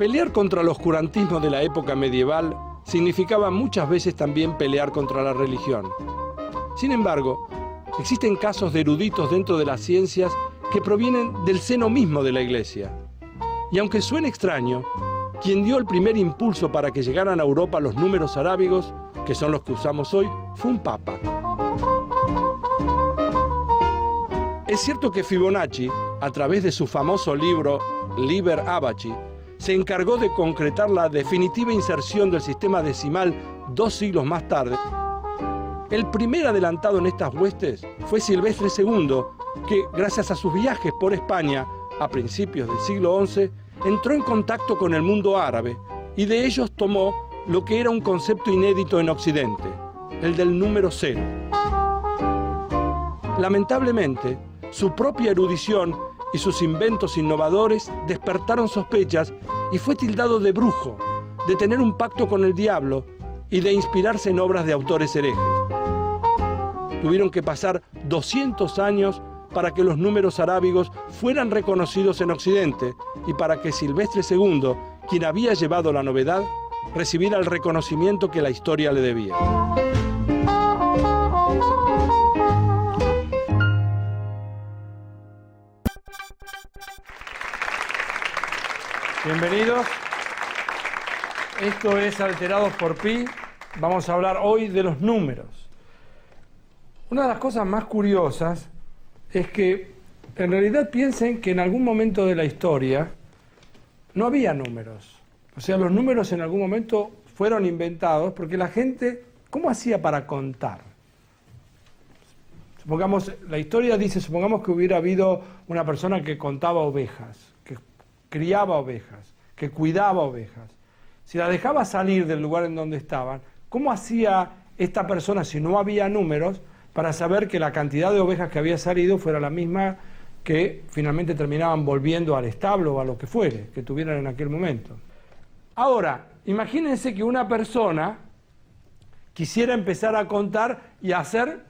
Pelear contra el oscurantismo de la época medieval significaba muchas veces también pelear contra la religión. Sin embargo, existen casos de eruditos dentro de las ciencias que provienen del seno mismo de la Iglesia. Y aunque suene extraño, quien dio el primer impulso para que llegaran a Europa los números arábigos, que son los que usamos hoy, fue un papa. Es cierto que Fibonacci, a través de su famoso libro Liber Abaci, se encargó de concretar la definitiva inserción del sistema decimal 2 siglos más tarde. El primer adelantado en estas huestes fue Silvestre II, que, gracias a sus viajes por España a principios del siglo XI, entró en contacto con el mundo árabe y de ellos tomó lo que era un concepto inédito en Occidente, el del número 0. Lamentablemente, su propia erudición y sus inventos innovadores despertaron sospechas y fue tildado de brujo, de tener un pacto con el diablo y de inspirarse en obras de autores herejes. Tuvieron que pasar 200 años para que los números arábigos fueran reconocidos en Occidente y para que Silvestre II, quien había llevado la novedad, recibiera el reconocimiento que la historia le debía. Bienvenidos. Esto es Alterados por Pi. Vamos a hablar hoy de los números. Una de las cosas más curiosas es que en realidad piensen que en algún momento de la historia no había números. O sea, los números en algún momento fueron inventados porque la gente, ¿cómo hacía para contar? Supongamos, la historia dice, supongamos que hubiera habido una persona que contaba ovejas, que criaba ovejas, que cuidaba ovejas. Si la dejaba salir del lugar en donde estaban, ¿cómo hacía esta persona, si no había números, para saber que la cantidad de ovejas que había salido fuera la misma que finalmente terminaban volviendo al establo o a lo que fuere, que tuvieran en aquel momento? Ahora, imagínense que una persona quisiera empezar a contar y a hacer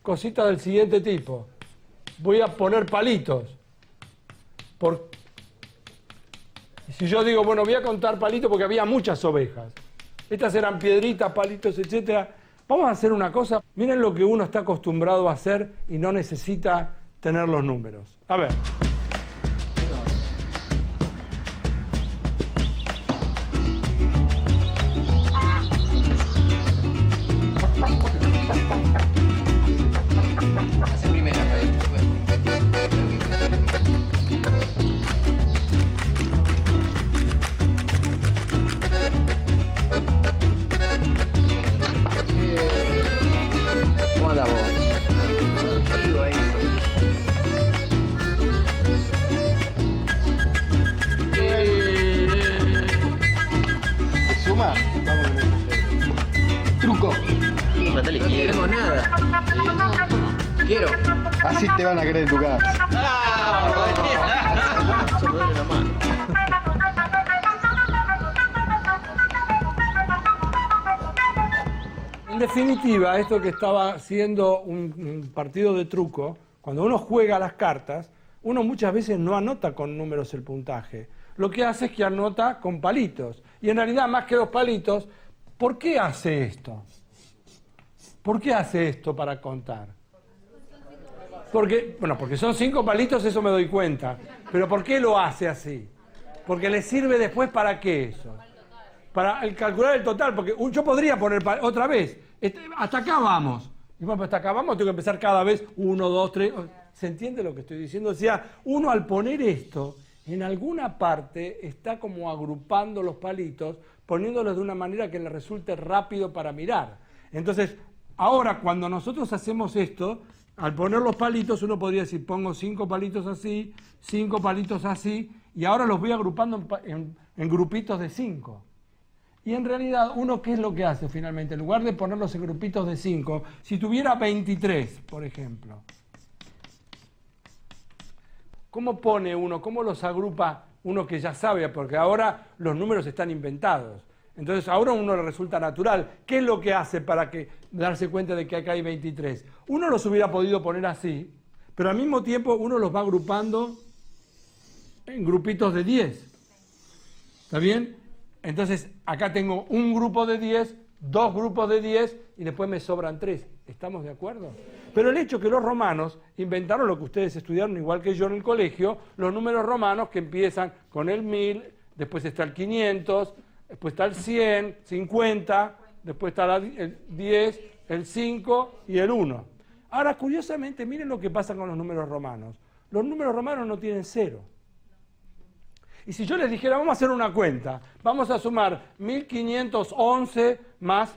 cositas del siguiente tipo. Voy a poner palitos. Si yo digo, bueno, voy a contar palitos porque había muchas ovejas. Estas eran piedritas, palitos, etcétera. Vamos a hacer una cosa. Miren lo que uno está acostumbrado a hacer y no necesita tener los números. A ver. Truco. No tengo nada. Quiero. Así te van a querer en tu casa. Se me duele la mano. En definitiva, esto que estaba siendo un partido de truco, cuando uno juega las cartas, uno muchas veces no anota con números el puntaje. Lo que hace es que anota con palitos. Y en realidad, más que 2 palitos, ¿por qué hace esto? ¿Por qué hace esto para contar? Porque son 5 palitos, eso me doy cuenta. Pero ¿por qué lo hace así? Porque le sirve después ¿para qué eso? Para calcular el total, porque yo podría poner otra vez, hasta acá vamos. Y bueno, hasta acá vamos, tengo que empezar cada vez 1, 2, 3. ¿Se entiende lo que estoy diciendo? O sea, uno al poner esto, en alguna parte está como agrupando los palitos, poniéndolos de una manera que le resulte rápido para mirar. Entonces, ahora cuando nosotros hacemos esto, al poner los palitos, uno podría decir, pongo 5 palitos así, 5 palitos así, y ahora los voy agrupando en grupitos de 5. Y en realidad, uno, ¿qué es lo que hace finalmente? En lugar de ponerlos en grupitos de 5, si tuviera 23, por ejemplo, ¿cómo pone uno, cómo los agrupa uno que ya sabe? Porque ahora los números están inventados. Entonces ahora a uno le resulta natural. ¿Qué es lo que hace para darse cuenta de que acá hay 23? Uno los hubiera podido poner así, pero al mismo tiempo uno los va agrupando en grupitos de 10. ¿Está bien? Entonces, acá tengo un grupo de 10, dos grupos de 10 y después me sobran 3. ¿Estamos de acuerdo? Pero el hecho que los romanos inventaron lo que ustedes estudiaron igual que yo en el colegio, los números romanos que empiezan con el 1000, después está el 500, después está el 100, 50, después está el 10, el 5 y el 1. Ahora, curiosamente, miren lo que pasa con los números romanos. Los números romanos no tienen 0. Y si yo les dijera, vamos a hacer una cuenta, vamos a sumar 1511 más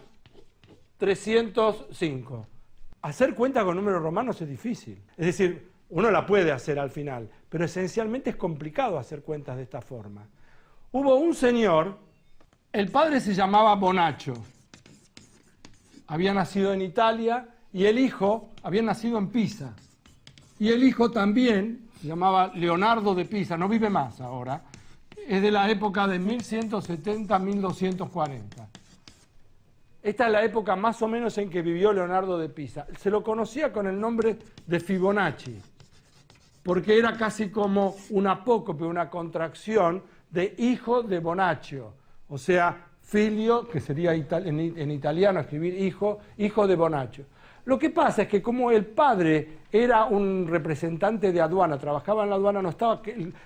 305. Hacer cuenta con números romanos es difícil. Es decir, uno la puede hacer al final, pero esencialmente es complicado hacer cuentas de esta forma. Hubo un señor, el padre se llamaba Bonacho, había nacido en Italia, y el hijo había nacido en Pisa. Y el hijo también, se llamaba Leonardo de Pisa, no vive más ahora, es de la época de 1170 a 1240. Esta es la época más o menos en que vivió Leonardo de Pisa. Se lo conocía con el nombre de Fibonacci, porque era casi como un apócope, una contracción de hijo de Bonaccio, o sea, filio, que sería en italiano escribir hijo, hijo de Bonaccio. Lo que pasa es que como el padre era un representante de aduana, trabajaba en la aduana,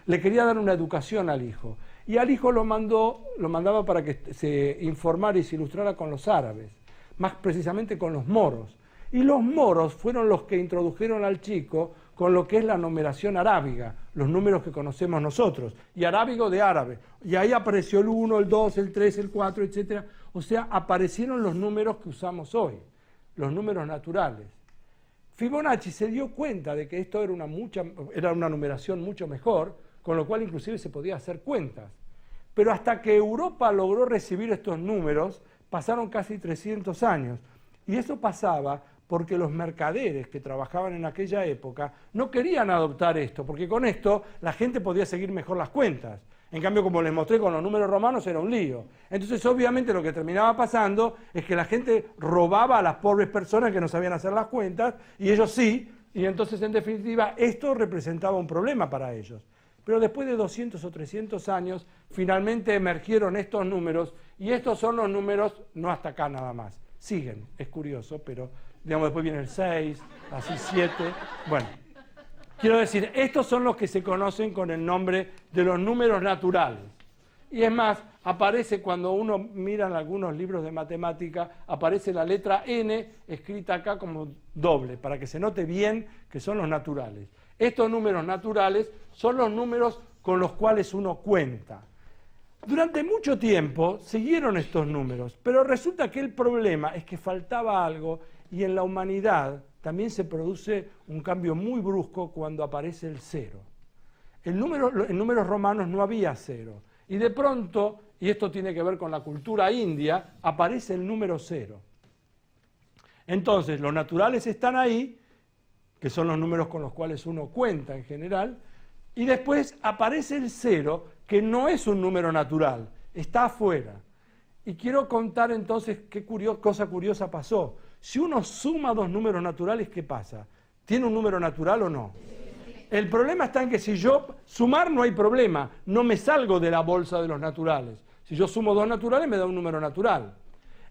le quería dar una educación al hijo. Y al hijo lo mandaba para que se informara y se ilustrara con los árabes, más precisamente con los moros. Y los moros fueron los que introdujeron al chico con lo que es la numeración arábiga, los números que conocemos nosotros, y arábigo de árabe. Y ahí apareció el 1, el 2, el 3, el 4, etc. O sea, aparecieron los números que usamos hoy, los números naturales. Fibonacci se dio cuenta de que esto era una numeración mucho mejor, con lo cual inclusive se podía hacer cuentas. Pero hasta que Europa logró recibir estos números, pasaron casi 300 años. Y eso pasaba porque los mercaderes que trabajaban en aquella época no querían adoptar esto, porque con esto la gente podía seguir mejor las cuentas. En cambio, como les mostré con los números romanos, era un lío. Entonces, obviamente, lo que terminaba pasando es que la gente robaba a las pobres personas que no sabían hacer las cuentas, y ellos sí, y entonces, en definitiva, esto representaba un problema para ellos. Pero después de 200 o 300 años, finalmente emergieron estos números, y estos son los números, no hasta acá nada más. Siguen, es curioso, pero digamos después viene el 6, así 7, bueno. Quiero decir, estos son los que se conocen con el nombre de los números naturales. Y es más, aparece cuando uno mira en algunos libros de matemática, aparece la letra N escrita acá como doble, para que se note bien que son los naturales. Estos números naturales son los números con los cuales uno cuenta. Durante mucho tiempo siguieron estos números, pero resulta que el problema es que faltaba algo y en la humanidad también se produce un cambio muy brusco cuando aparece el 0. En números romanos no había 0. Y de pronto, y esto tiene que ver con la cultura india, aparece el número 0. Entonces, los naturales están ahí, que son los números con los cuales uno cuenta en general, y después aparece el 0, que no es un número natural, está afuera. Y quiero contar entonces qué cosa curiosa pasó. Si uno suma dos números naturales, ¿qué pasa? ¿Tiene un número natural o no? El problema está en que si yo sumar no hay problema, no me salgo de la bolsa de los naturales. Si yo sumo dos naturales me da un número natural.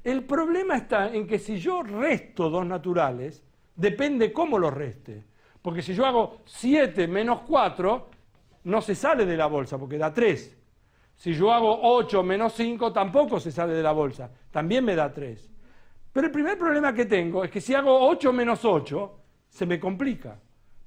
El problema está en que si yo resto dos naturales, depende cómo los reste. Porque si yo hago 7 menos 4, no se sale de la bolsa porque da 3. Si yo hago 8 menos 5, tampoco se sale de la bolsa, también me da 3. Pero el primer problema que tengo es que si hago 8 menos 8, se me complica.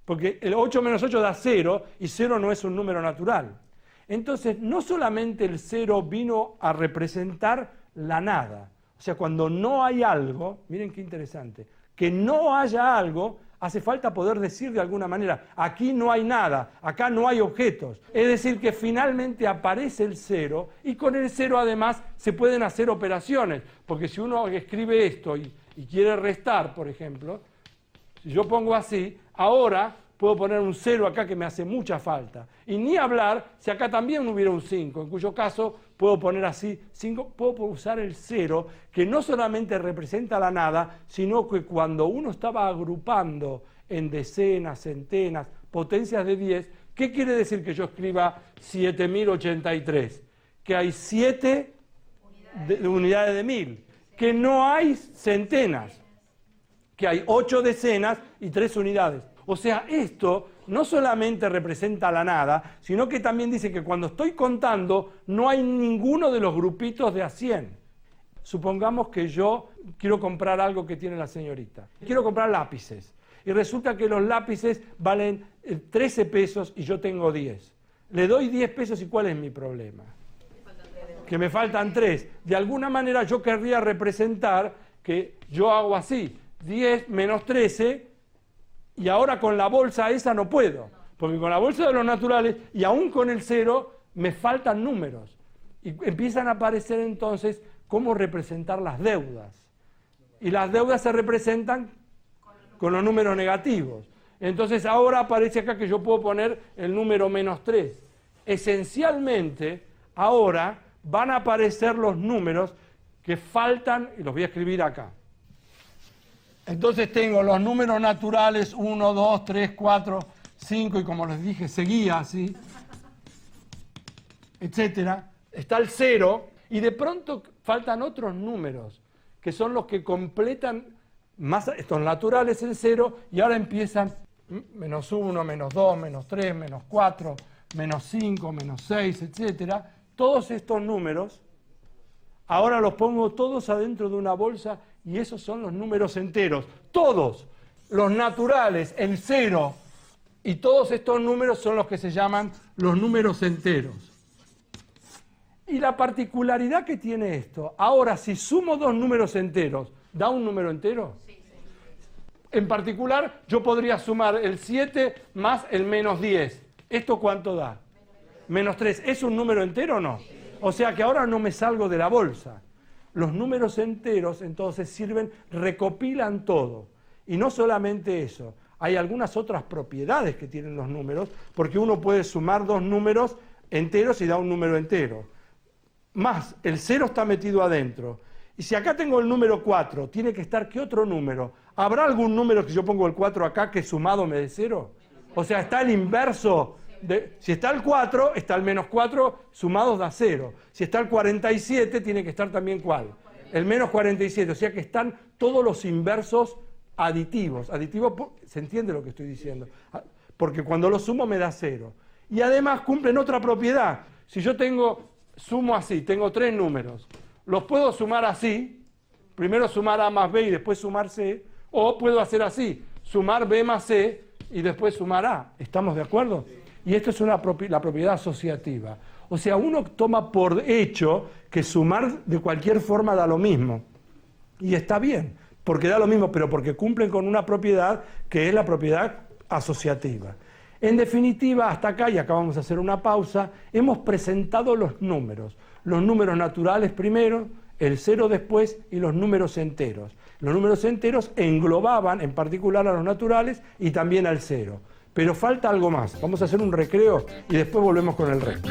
Porque el 8 menos 8 da 0 y 0 no es un número natural. Entonces, no solamente el 0 vino a representar la nada. O sea, cuando no hay algo, miren qué interesante, que no haya algo, hace falta poder decir de alguna manera, aquí no hay nada, acá no hay objetos. Es decir, que finalmente aparece el 0 y con el 0 además se pueden hacer operaciones. Porque si uno escribe esto y quiere restar, por ejemplo, si yo pongo así, ahora puedo poner un 0 acá que me hace mucha falta. Y ni hablar si acá también hubiera un 5, en cuyo caso puedo poner así 5, puedo usar el 0, que no solamente representa la nada, sino que cuando uno estaba agrupando en decenas, centenas, potencias de 10, ¿qué quiere decir que yo escriba 7083? que hay 7 unidades de 1000, que no hay centenas, que hay 8 decenas y 3 unidades. O sea, esto no solamente representa la nada, sino que también dice que cuando estoy contando no hay ninguno de los grupitos de a 100. Supongamos que yo quiero comprar algo que tiene la señorita. Quiero comprar lápices. Y resulta que los lápices valen 13 pesos y yo tengo 10. Le doy 10 pesos y ¿cuál es mi problema? Que me faltan 3. De alguna manera yo querría representar que yo hago así, 10 menos 13, y ahora con la bolsa esa no puedo, porque con la bolsa de los naturales y aún con el 0 me faltan números. Y empiezan a aparecer entonces cómo representar las deudas. Y las deudas se representan con los números negativos. Entonces ahora aparece acá que yo puedo poner el número menos 3. Esencialmente, ahora van a aparecer los números que faltan, y los voy a escribir acá. Entonces tengo los números naturales 1, 2, 3, 4, 5, y como les dije, seguía así, etcétera. Está el 0, y de pronto faltan otros números, que son los que completan más estos naturales, el 0, y ahora empiezan menos 1, menos 2, menos 3, menos 4, menos 5, menos 6, etcétera. Todos estos números, ahora los pongo todos adentro de una bolsa y esos son los números enteros. Todos, los naturales, el 0 y todos estos números son los que se llaman los números enteros. Y la particularidad que tiene esto, ahora si sumo dos números enteros, ¿da un número entero? Sí. En particular, yo podría sumar el 7 más el menos 10. ¿Esto cuánto da? Menos 3. ¿Es un número entero o no? O sea que ahora no me salgo de la bolsa. Los números enteros entonces sirven, recopilan todo. Y no solamente eso, hay algunas otras propiedades que tienen los números, porque uno puede sumar dos números enteros y da un número entero. Más, el 0 está metido adentro. Y si acá tengo el número 4, tiene que estar, ¿qué otro número? ¿Habrá algún número que yo pongo el 4 acá que sumado me dé 0? O sea, está el inverso. Si está el 4, está el menos 4, sumados da 0. Si está el 47, tiene que estar también ¿cuál? El menos 47. O sea que están todos los inversos aditivos. Aditivos, ¿se entiende lo que estoy diciendo? Porque cuando lo sumo me da 0. Y además cumplen otra propiedad. Si yo sumo así, tengo 3 números. Los puedo sumar así, primero sumar A más B y después sumar C, o puedo hacer así, sumar B más C y después sumar A. ¿Estamos de acuerdo? Y esto es la propiedad asociativa. O sea, uno toma por hecho que sumar de cualquier forma da lo mismo. Y está bien, porque da lo mismo, pero porque cumplen con una propiedad que es la propiedad asociativa. En definitiva, hasta acá, y acá vamos a hacer una pausa, hemos presentado los números naturales primero, el 0 después y los números enteros. Los números enteros englobaban en particular a los naturales y también al 0. Pero falta algo más. Vamos a hacer un recreo y después volvemos con el resto.